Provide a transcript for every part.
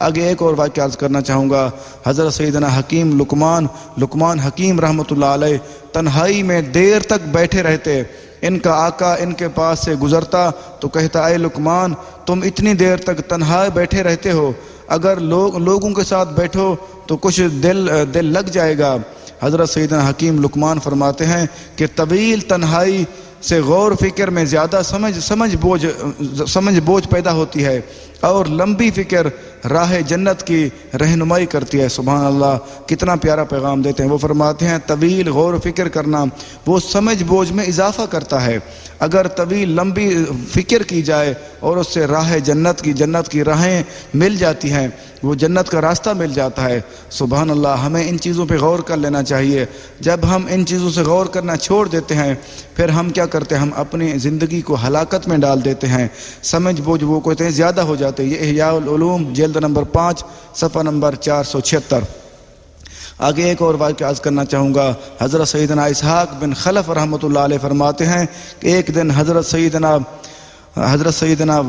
آگے ایک اور واقعہ عرض کرنا چاہوں گا۔ حضرت سیدنا حکیم لقمان حکیم رحمۃ اللہ علیہ تنہائی میں دیر تک بیٹھے رہتے۔ ان کا آقا ان کے پاس سے گزرتا تو کہتا، اے لقمان، تم اتنی دیر تک تنہا بیٹھے رہتے ہو، اگر لوگوں کے ساتھ بیٹھو تو کچھ دل لگ جائے گا۔ حضرت سیدنا حکیم لقمان فرماتے ہیں کہ طویل تنہائی سے غور فکر میں زیادہ سمجھ بوجھ پیدا ہوتی ہے، اور لمبی فکر راہ جنت کی رہنمائی کرتی ہے۔ سبحان اللہ، کتنا پیارا پیغام دیتے ہیں۔ وہ فرماتے ہیں طویل غور و فکر کرنا وہ سمجھ بوجھ میں اضافہ کرتا ہے۔ اگر طویل لمبی فکر کی جائے اور اس سے راہ جنت کی راہیں مل جاتی ہیں، وہ جنت کا راستہ مل جاتا ہے۔ سبحان اللہ، ہمیں ان چیزوں پہ غور کر لینا چاہیے۔ جب ہم ان چیزوں سے غور کرنا چھوڑ دیتے ہیں، پھر ہم کیا کرتے ہیں؟ ہم اپنی زندگی کو ہلاکت میں ڈال دیتے ہیں۔ سمجھ بوجھ وہ کہتے ہیں زیادہ ہو جاتے ہیں۔ یہ احیاء العلوم جلد نمبر 5 صفحہ نمبر 476۔ آگے ایک اور واقعہ عرض کرنا چاہوں گا۔ حضرت سیدنا اسحاق بن خلف رحمۃ اللہ علیہ فرماتے ہیں کہ ایک دن حضرت سیدنا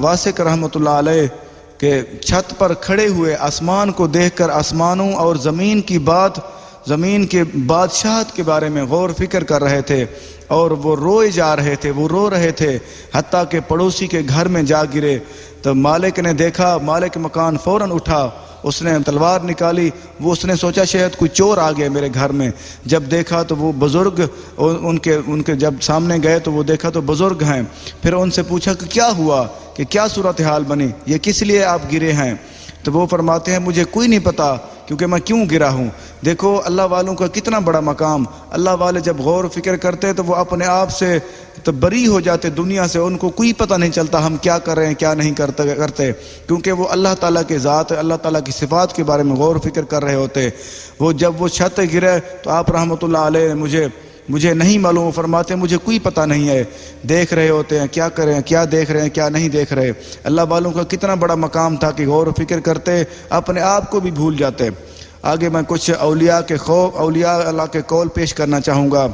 واسق رحمۃ اللہ علیہ کہ چھت پر کھڑے ہوئے آسمان کو دیکھ کر آسمانوں اور زمین کے بادشاہت کے بارے میں غور فکر کر رہے تھے، اور وہ رو رہے تھے حتیٰ کہ پڑوسی کے گھر میں جا گرے۔ تو مالک نے دیکھا، مالک مکان فوراً اٹھا، اس نے تلوار نکالی۔ اس نے سوچا شاید کوئی چور آ گیا میرے گھر میں۔ جب دیکھا تو وہ بزرگ ان کے جب سامنے گئے تو وہ دیکھا تو بزرگ ہیں۔ پھر ان سے پوچھا کہ کیا ہوا، کہ کیا صورتحال بنی، یہ کس لیے آپ گرے ہیں؟ تو وہ فرماتے ہیں مجھے کوئی نہیں پتا کیونکہ میں کیوں گرا ہوں۔ دیکھو اللہ والوں کا کتنا بڑا مقام۔ اللہ والے جب غور و فکر کرتے تو وہ اپنے آپ سے تو بری ہو جاتے دنیا سے، ان کو کوئی پتہ نہیں چلتا ہم کیا کر رہے ہیں کیا نہیں کرتے، کیونکہ وہ اللہ تعالیٰ کے ذات، اللہ تعالیٰ کی صفات کے بارے میں غور و فکر کر رہے ہوتے۔ وہ جب وہ چھت گرے تو آپ رحمۃ اللہ علیہ مجھے نہیں معلوم، وہ فرماتے ہیں مجھے کوئی پتہ نہیں ہے، دیکھ رہے ہوتے ہیں کیا کریں، کیا دیکھ رہے ہیں کیا نہیں دیکھ رہے۔ اللہ والوں کا کتنا بڑا مقام تھا کہ غور و فکر کرتے، اپنے آپ کو بھی بھول جاتے۔ آگے میں کچھ اولیاء اللہ کے قول پیش کرنا چاہوں گا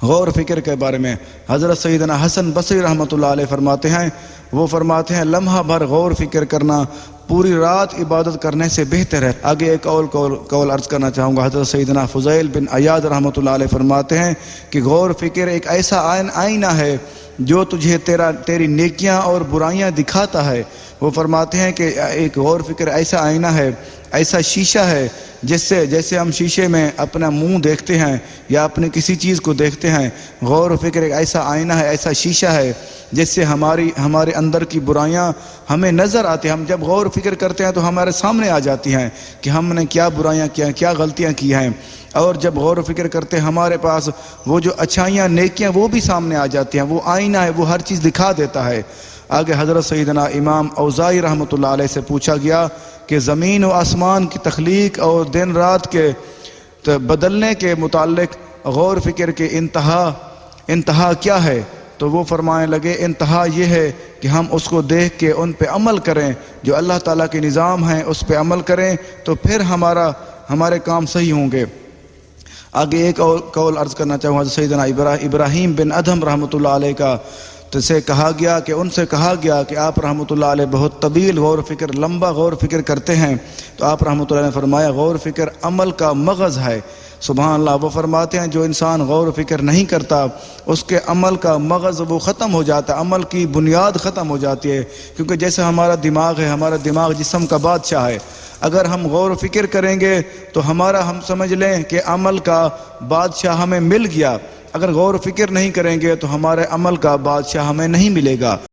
غور و فکر کے بارے میں۔ حضرت سیدنا حسن بصری رحمۃ اللہ علیہ فرماتے ہیں لمحہ بھر غور و فکر کرنا پوری رات عبادت کرنے سے بہتر ہے۔ آگے ایک قول عرض کرنا چاہوں گا۔ حضرت سیدنا فضیل بن عیاض رحمۃ اللہ علیہ فرماتے ہیں کہ غور و فکر ایک ایسا آئینہ ہے جو تجھے تیری نیکیاں اور برائیاں دکھاتا ہے۔ وہ فرماتے ہیں کہ ایک غور و فکر ایسا آئینہ ہے، ایسا شیشہ ہے جیسے ہم شیشے میں اپنا منہ دیکھتے ہیں یا اپنی کسی چیز کو دیکھتے ہیں، غور و فکر ایک ایسا آئینہ ہے، ایسا شیشہ ہے جس سے ہمارے اندر کی برائیاں ہمیں نظر آتی ہیں۔ ہم جب غور و فکر کرتے ہیں تو ہمارے سامنے آ جاتی ہیں کہ ہم نے کیا برائیاں کی ہیں، کیا غلطیاں کی ہیں، اور جب غور و فکر کرتے ہیں ہمارے پاس وہ جو اچھائیاں نیکیاں وہ بھی سامنے آ جاتی ہیں۔ وہ آئینہ ہے، وہ ہر چیز دکھا دیتا ہے۔ آگے حضرت سیدنا امام اوزاعی رحمۃ اللہ علیہ سے پوچھا گیا کہ زمین و آسمان کی تخلیق اور دن رات کے بدلنے کے متعلق غور و فکر کے انتہا کیا ہے؟ تو وہ فرمانے لگے انتہا یہ ہے کہ ہم اس کو دیکھ کے ان پہ عمل کریں، جو اللہ تعالیٰ کے نظام ہیں اس پہ عمل کریں تو پھر ہمارے کام صحیح ہوں گے۔ آگے ایک اور قول عرض کرنا چاہوں گا۔ سیدنا ابراہیم بن ادھم رحمۃ اللہ علیہ کا ان سے کہا گیا کہ آپ رحمۃ اللہ علیہ بہت طویل غور و فکر، لمبا غور و فکر کرتے ہیں، تو آپ رحمۃ اللہ نے فرمایا غور و فکر عمل کا مغز ہے۔ سبحان اللہ، وہ فرماتے ہیں جو انسان غور و فکر نہیں کرتا اس کے عمل کا مغز وہ ختم ہو جاتا ہے، عمل کی بنیاد ختم ہو جاتی ہے، کیونکہ جیسے ہمارا دماغ ہے، ہمارا دماغ جسم کا بادشاہ ہے۔ اگر ہم غور و فکر کریں گے تو ہم سمجھ لیں کہ عمل کا بادشاہ ہمیں مل گیا، اگر غور و فکر نہیں کریں گے تو ہمارے عمل کا بادشاہ ہمیں نہیں ملے گا۔